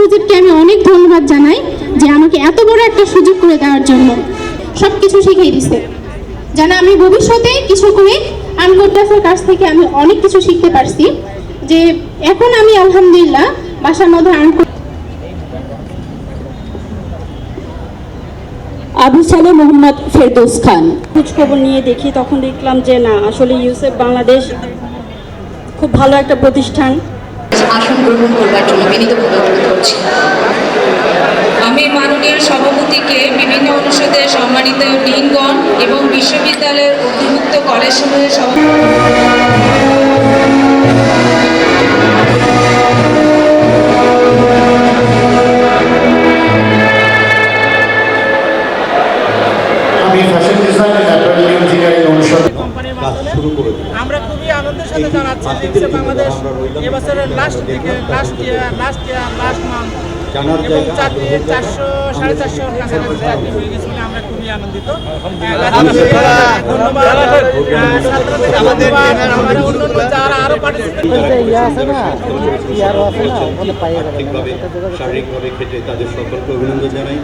প্রজেক্টকে আমি অনেক ধন্যবাদ জানাই যে আমাকে এত বড় একটা সুযোগ করে দেওয়ার জন্য। সব কিছু শিখিয়ে দিছে যেন আমি ভবিষ্যতে কিছু করে আনকোডাসের কাছ থেকে আমি অনেক কিছু শিখতে পারছি, যে এখন আমি আলহামদুলিল্লাহ বাসার মধ্যে আবু সালে মোহাম্মদ ফেরদৌস খান। খোঁজখবর নিয়ে দেখি, তখন দেখলাম যে না, আসলে ইউসেফ বাংলাদেশ খুব ভালো একটা প্রতিষ্ঠান। আসন গ্রহণ করবার জন্য বিনীতভাবে অনুরোধ করছি। আমি মাননীয় সভাপতিকে বিভিন্ন অনুষদের সম্মানিত ডিনগণ এবং বিশ্ববিদ্যালয়ের অধিভুক্ত কলেজসমূহের আমরা খুবই আনন্দের সাথে জানাচ্ছি যে বাংলাদেশ এবছরের লাস্ট মান্থ এবং 400-450 কাছাকাছি চাকরি হয়ে গেছে বলে আমরা খুবই আনন্দিত। ধন্যবাদ আমাদের অন্যান্য যারা আরো পার্টিসিপেট শারীরিকভাবে খেটে তাদের সকলকে অভিনন্দন জানাই।